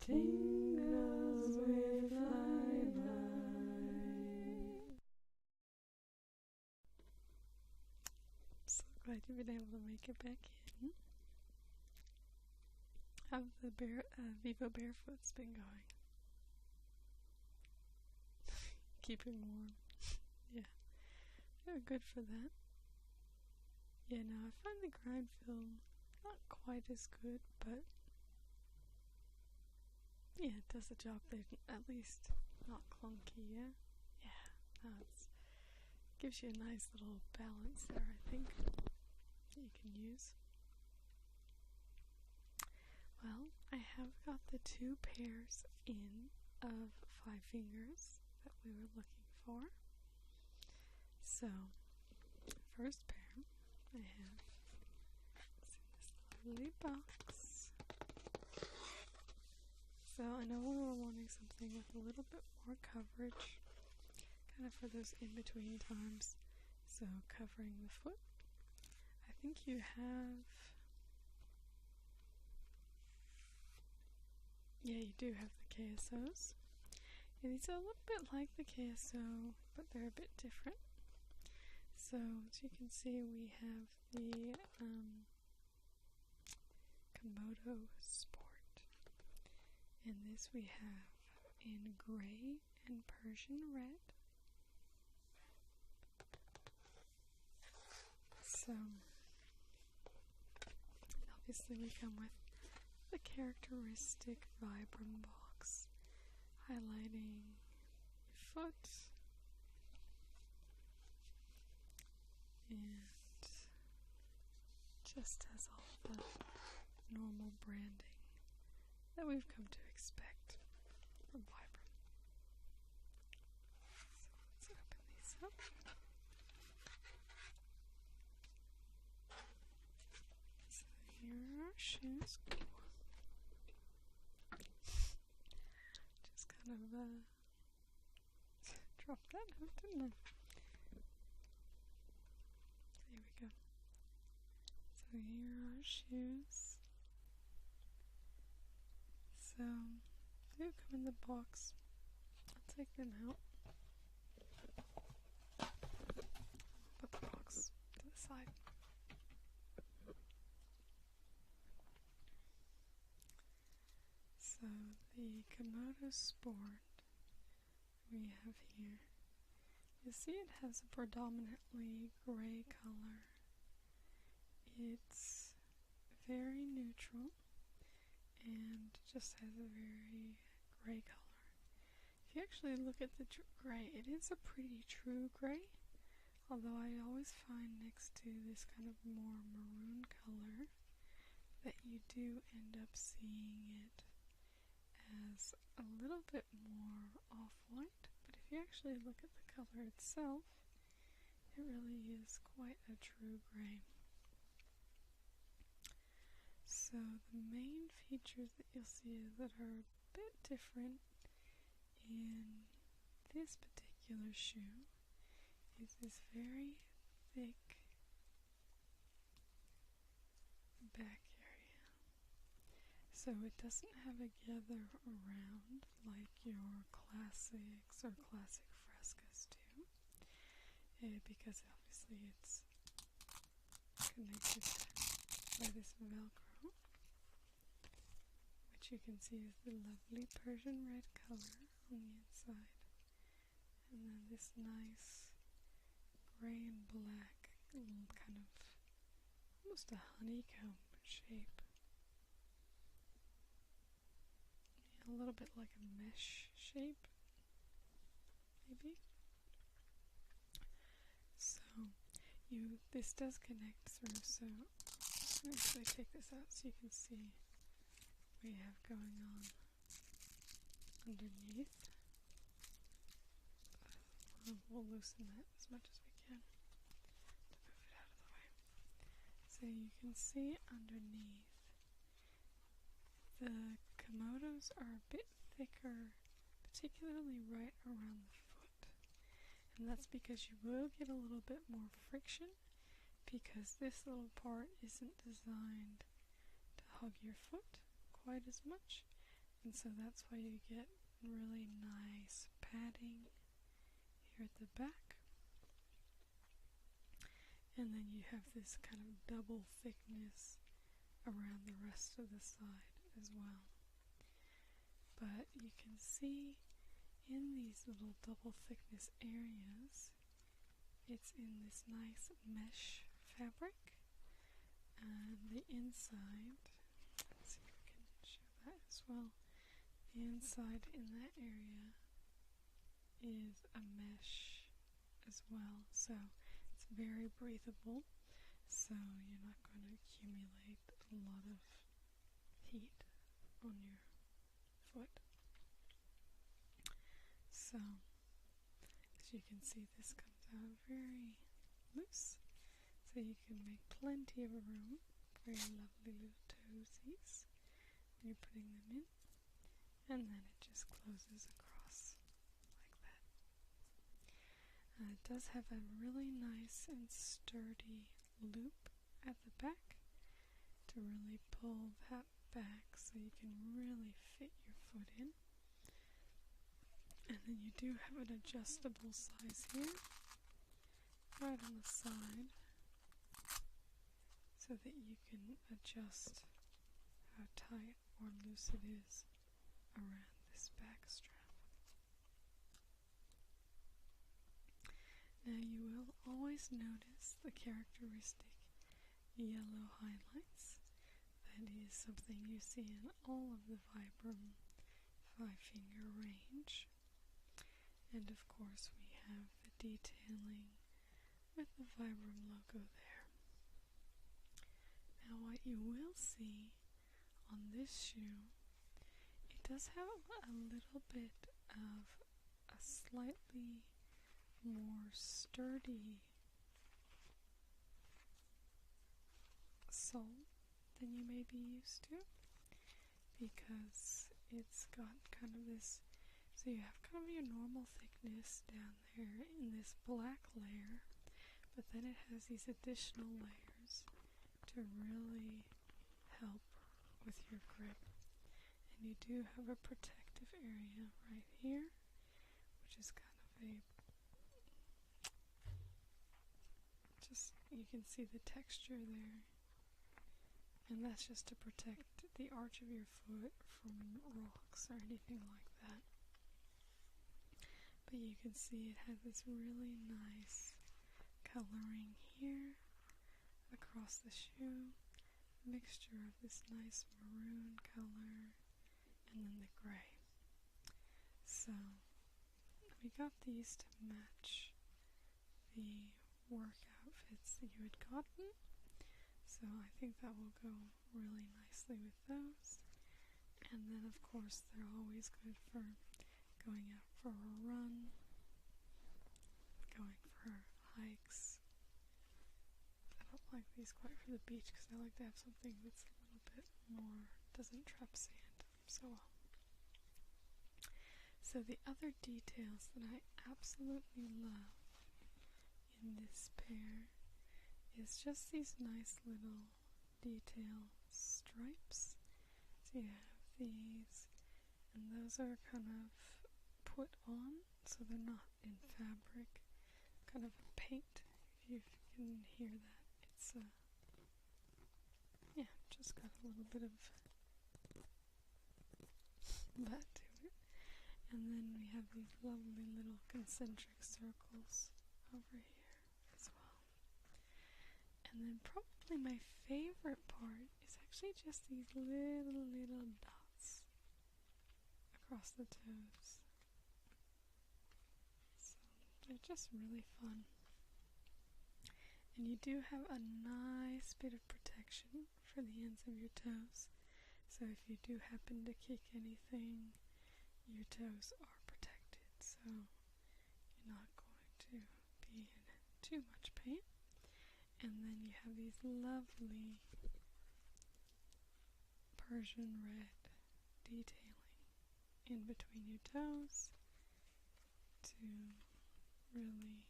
Tingles with light. So glad you've been able to make it back in. How's the Vivo Barefoot's been going? Keeping warm. Yeah, they're good for that. Yeah, no, I find the grind feel not quite as good, but yeah, it does the job. They're at least not clunky, yeah? Yeah, no, it gives you a nice little balance there, I think, that you can use. Well, I have got the 2 pairs in of Fivefingers that we were looking for. So, first pair I have is in this lovely box. So I know we were wanting something with a little bit more coverage, kind of for those in-between times. So covering the foot. I think you have, yeah, you do have the KSOs. Yeah, these are a little bit like the KSO, but they're a bit different. So as you can see, we have the Komodo Sport. And this we have in gray and Persian red. So, obviously we come with the characteristic Vibram box, highlighting your foot, and just has all the normal branding that we've come to expect from Vibram. So let's open these up. So here are our shoes. Just kind of dropped that out, didn't I? There we go. So here are our shoes. So, they do come in the box. I'll take them out. Put the box to the side. So, the Komodo Sport we have here. You see it has a predominantly gray color. It's very neutral and just has a very gray color. If you actually look at the gray, it is a pretty true gray, although I always find next to this kind of more maroon color that you do end up seeing it as a little bit more off-white, but if you actually look at the color itself, it really is quite a true gray. So the main features that you'll see that are a bit different in this particular shoe is this very thick back area. So it doesn't have a gather around like your classics or classic Frescas do, because obviously it's connected by this Velcro, which you can see is the lovely Persian red color on the inside, and then this nice gray and black kind of almost a honeycomb shape. Yeah, a little bit like a mesh shape, maybe. So this does connect through, so I'm just going to take this out so you can see what we have going on underneath. We'll loosen that as much as we can to move it out of the way. So you can see underneath, the Komodos are a bit thicker, particularly right around the foot. And that's because you will get a little bit more friction, because this little part isn't designed to hug your foot quite as much, And so that's why you get really nice padding here at the back. And then you have this kind of double thickness around the rest of the side as well. But you can see in these little double thickness areas, it's in this nice mesh fabric. And the inside, let's see if we can show that as well. The inside in that area is a mesh as well. So it's very breathable, so you're not going to accumulate a lot of heat on your foot. So, as you can see, this comes out very loose, so you can make plenty of room for your lovely little toesies when you're putting them in, and then it just closes across like that. It does have a really nice and sturdy loop at the back to really pull that back so you can really fit your foot in. And then you do have an adjustable size here, right on the side, so that you can adjust how tight or loose it is around this back strap. Now you will always notice the characteristic yellow highlights. That is something you see in all of the Vibram 5-finger range. And of course we have the detailing with the Vibram logo there. Now what you will see on this shoe, it does have a little bit of a slightly more sturdy sole than you may be used to, because it's got kind of this, so you have kind of your normal thickness down there in this black layer, but then it has these additional layers to really help with your grip. And you do have a protective area right here, which is kind of a, just, you can see the texture there. And that's just to protect the arch of your foot from rocks or anything like that. But you can see it has this really nice coloring here across the shoe, mixture of this nice maroon color and then the gray. So we got these to match the work outfits that you had gotten, so I think that will go really nicely with those. And then of course they're always good for going out for a run, going for hikes. I don't like these quite for the beach because I like to have something that's a little bit more, doesn't trap sand so well. So the other details that I absolutely love in this pair is just these nice little detail stripes. So you have these, and those are kind of put on, so they're not in fabric, kind of a paint, if you can hear that. It's yeah, just got a little bit of that to it. And then we have these lovely little concentric circles over here as well. And then probably my favorite part is actually just these little dots across the toes. So they're just really fun. And you do have a nice bit of protection for the ends of your toes. So if you do happen to kick anything, your toes are protected. So you're not going to be in too much pain. And then you have these lovely Persian red detailing in between your toes to really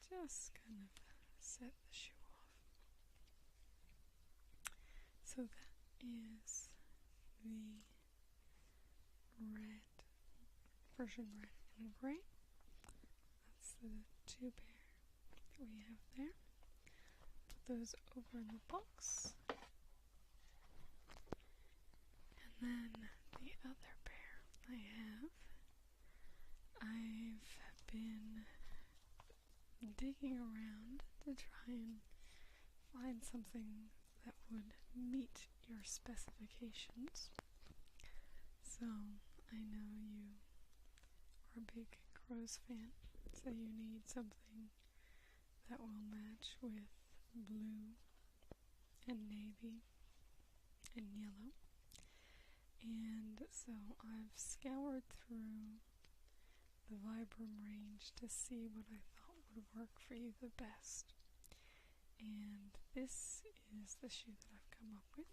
just kind of set the shoe off. So that is the version red and gray. That's the two pair that we have there. Put those over in the box. And then the other pair I've been digging around to try and find something that would meet your specifications. So I know you are a big Crows fan, so you need something that will match with blue and navy and yellow. And so I've scoured through the Vibram range to see what I thought would work for you the best. And this is the shoe that I've come up with.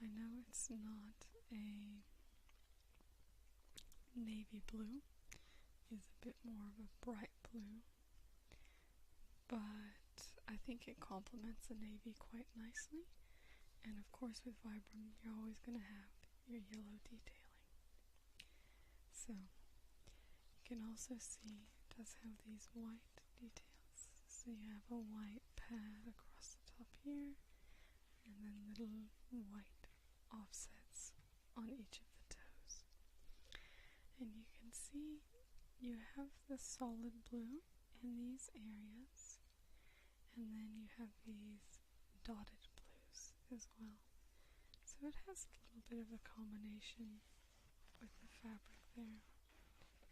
I know it's not a navy blue, it's a bit more of a bright blue, but I think it complements the navy quite nicely. And of course with Vibram you're always going to have your yellow detailing. So you can also see it does have these white details. So you have a white pad across the top here, and then little white offsets on each of the toes. And you can see you have the solid blue in these areas, and then you have these dotted blues as well. So it has a little bit of a combination with the fabric there.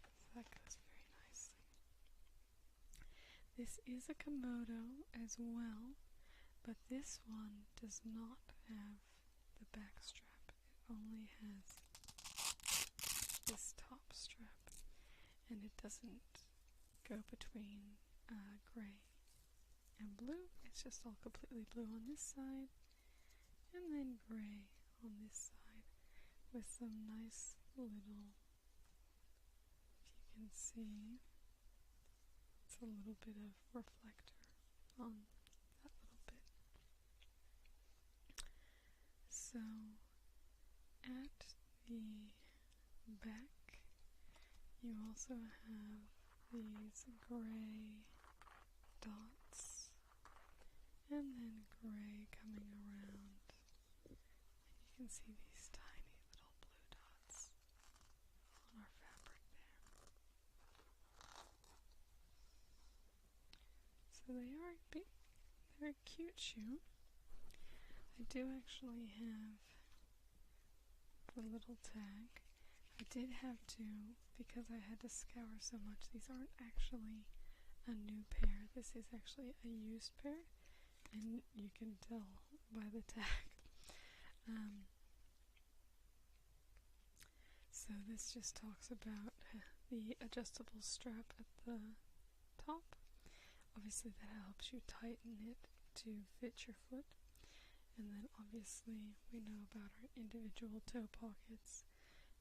So that goes very nicely. This is a Komodo as well, but this one does not have the back strap. It only has this top strap, and it doesn't go between gray and blue. It's just all completely blue on this side, and then gray on this side with some nice little, if you can see, it's a little bit of reflector on that little bit. So at the back you also have these gray dots, and then gray coming around, and you can see these tiny little blue dots on our fabric there. So they're a cute shoe. I do actually have the little tag. I did have to, because I had to scour so much. These aren't actually a new pair. This is actually a used pair, and you can tell by the tag. So this just talks about the adjustable strap at the top. Obviously that helps you tighten it to fit your foot. And then obviously we know about our individual toe pockets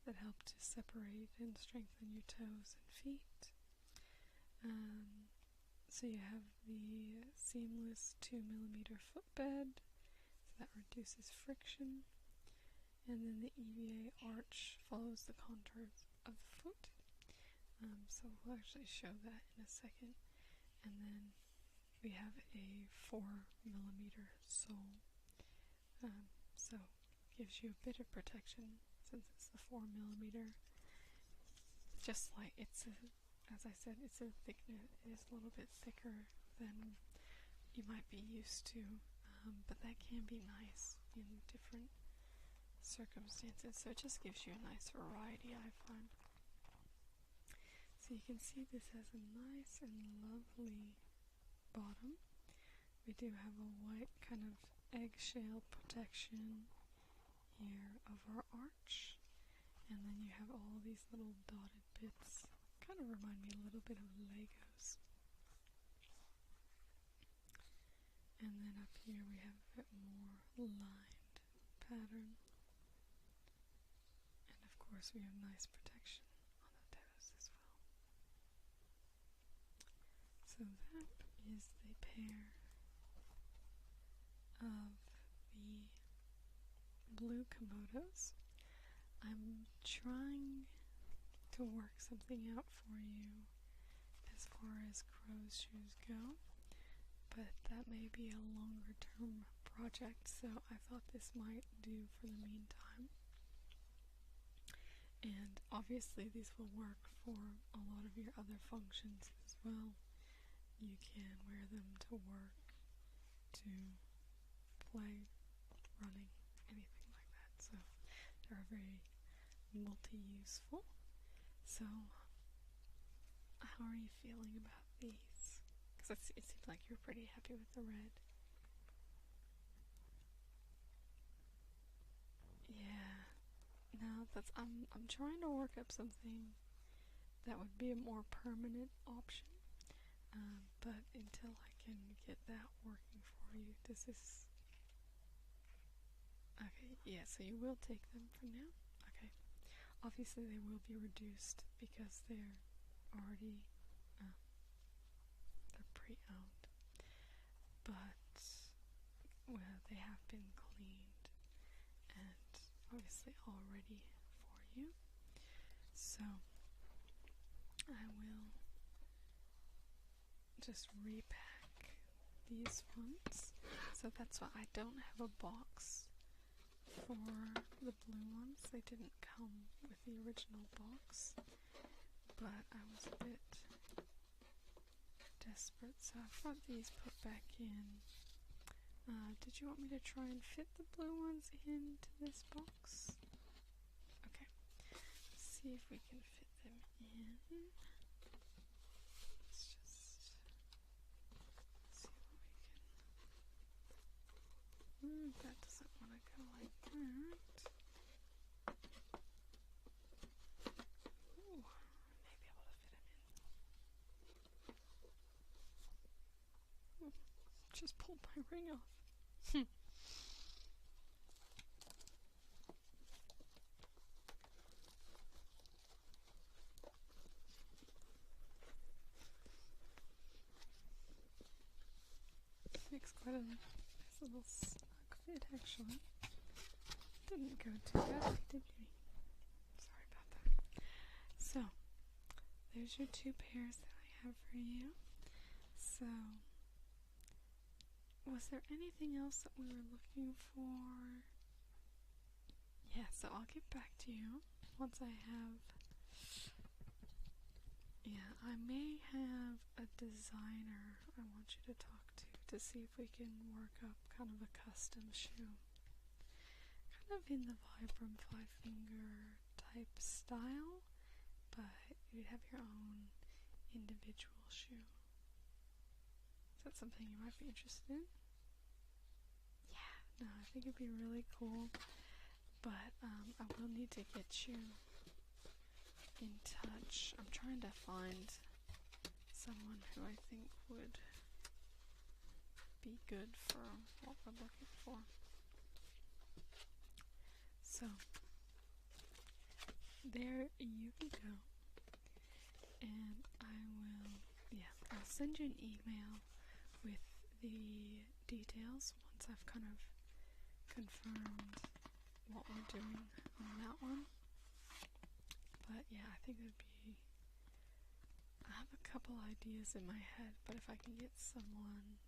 that help to separate and strengthen your toes and feet. So you have the seamless 2mm footbed, so that reduces friction. And then the EVA arch follows the contours of the foot. So we'll actually show that in a second. And then we have a 4mm sole. So gives you a bit of protection since it's the 4mm. Just like as I said, it's a thickness. It is a little bit thicker than you might be used to, but that can be nice in different circumstances. So it just gives you a nice variety, I find. So you can see this has a nice and lovely bottom. We do have a white kind of eggshell protection here of our arch, and then you have all these little dotted bits. Kind of remind me a little bit of Legos. And then up here we have a bit more lined pattern, and of course we have nice protection on the toes as well. So that is the pair of the blue Komodos. I'm trying to work something out for you as far as crow's shoes go, but that may be a longer term project, so I thought this might do for the meantime. And obviously these will work for a lot of your other functions as well. You can wear them to work, to play, running, anything like that. So they're very multi-useful. So how are you feeling about these? Because it seems like you're pretty happy with the red. Yeah. No, I'm trying to work up something that would be a more permanent option. But until I can get that working for you, this is... Okay, yeah, so you will take them for now? Okay. Obviously they will be reduced because they're already, they're pre-owned. But, well, they have been cleaned and obviously all ready for you. So, I will just repack these ones. So that's why I don't have a box for the blue ones. They didn't come with the original box, but I was a bit desperate, so I've got these put back in. Did you want me to try and fit the blue ones into this box? Okay, let's see if we can fit them in. Let's just see what we can... that doesn't want to go like that. Ooh, I may be able to fit them in. Just pulled my ring off. Makes quite a nice little snug fit, actually. Didn't go too badly, did you? Sorry about that. So, there's your two pairs that I have for you. So, was there anything else that we were looking for? Yeah, so I'll get back to you once I have... Yeah, I may have a designer I want you to talk to see if we can work up kind of a custom shoe. Kind of in the Vibram Fivefinger type style, but you'd have your own individual shoe. Is that something you might be interested in? Yeah, no, I think it'd be really cool, but I will need to get you in touch. I'm trying to find someone who I think would be good for what we're looking for. So, there you can go, and I'll send you an email with the details once I've kind of confirmed what we're doing on that one. But yeah, I think it'd be... I have a couple ideas in my head, but if I can get someone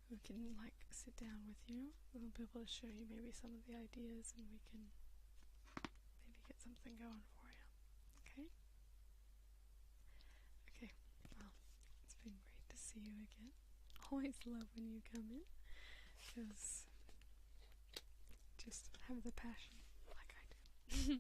who can like sit down with you, we'll be able to show you maybe some of the ideas and we can maybe get something going for you. Okay? Okay, well, it's been great to see you again. Always love when you come in, because just have the passion like I do.